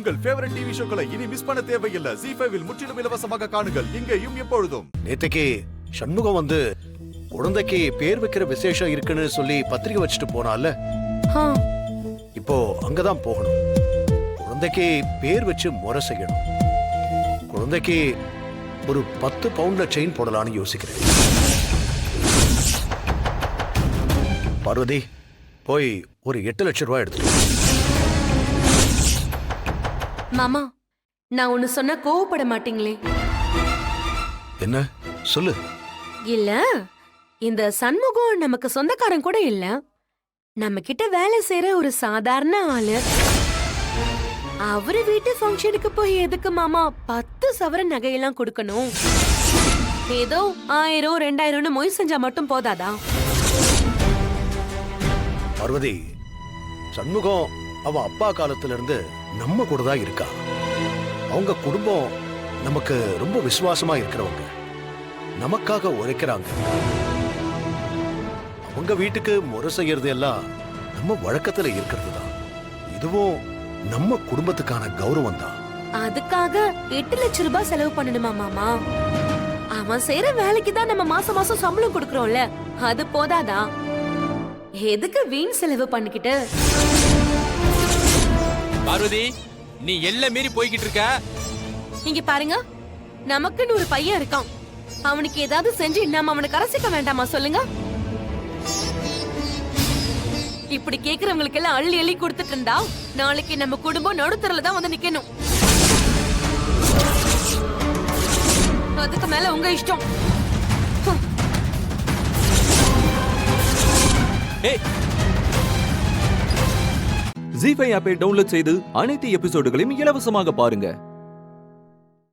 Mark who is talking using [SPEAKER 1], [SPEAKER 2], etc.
[SPEAKER 1] உங்கள் favourite TV ஷோக்களை இனி miss பண்ண தேவையில்லை. ZEE5 இல் முற்றிலும் இலவசமாக காணுங்கள், இங்கேயும் எப்பொழுதும்.
[SPEAKER 2] நேத்தைக்கு சண்முகம் வந்து குழந்தைக்கு பேர் வைக்கிற விசேஷம் இருக்குன்னு சொல்லி பத்திரிகை வச்சுட்டு போனால, இப்போ அங்கதான் போகணும். குழந்தைக்கு பேர் வச்சு முறை செய்யணும். குழந்தைக்கு ஒரு 10 பவுண்ட்ல செயின் போடலான்னு யோசிக்கிறேன். பார்வதி, போய் ஒரு 8 லட்சம் ரூபாய் எடுத்துட்டு.
[SPEAKER 3] மாமா, நான் ஒன்னு சொன்ன கோவப்பட மாட்டீங்களே?
[SPEAKER 2] என்ன சொல்லு.
[SPEAKER 3] இல்ல, இந்த சண்முகம் நமக்கு சொந்தக்காரன் கூட இல்ல. நம்ம கிட்ட வேலை செய்யற ஒரு சாதாரண ஆளு. அவரு வீட்டு ஃபங்க்ஷனுக்கு போய் எதுக்கு மாமா 10 சவரன் நகையெல்லாம் கொடுக்கணும்? ஏதோ 1000 2000 மொய் செஞ்சா மட்டும் போதாதா?
[SPEAKER 2] பார்வதி, சண்முகம் அவன் அப்பா காலத்துல இருந்து நம்ம கூட தான் இருக்கா. அவங்க குடும்பம் நமக்கு ரொம்ப விசுவாசமா இருக்கிறவங்க, நமக்காக உழைக்கிறாங்க. அவங்க வீட்டுக்கு முறை செய்யறது எல்லாம் நம்ம வழக்கத்துல இருக்கிறது தான். இதுவும் நம்ம குடும்பத்துக்கான கௌரவம் தான்.
[SPEAKER 3] அதுக்காக 8 லட்சம் ரூபாய் செலவு பண்ணணுமா மாமா? அவன் செய்யற வேலைக்கு தான் நம்ம மாசம் மாசம் சம்பளம் கொடுக்கறோம்ல, அது போதாதா? எதுக்கு வீண் செலவு பண்ணிக்கிட்டு?
[SPEAKER 4] பார்வதி, நீ எல்லாம் மீறி போய்கிட்டு இருக்க.
[SPEAKER 3] இங்க பாருங்க, நமக்குன்னு ஒரு பையன் இருக்கான். அவனுக்கு ஏதாவது செஞ்சு நாம அவனுக்கு அரசிக்க வேண்டாமா சொல்லுங்க? இப்படி கேக்குறவங்களுக்கு எல்லாம் அள்ளி அள்ளி கொடுத்துட்டு இருந்தா நாளைக்கு நம்ம குடும்பம் நடுத்தரல தான் வந்து நிக்கணும். அதுக்கு மேல உங்க இஷ்டம்.
[SPEAKER 5] ZEE5 ஆப்பை டவுன்லோட் செய்து அனைத்து எபிசோடுகளையும் இலவசமாக பாருங்க.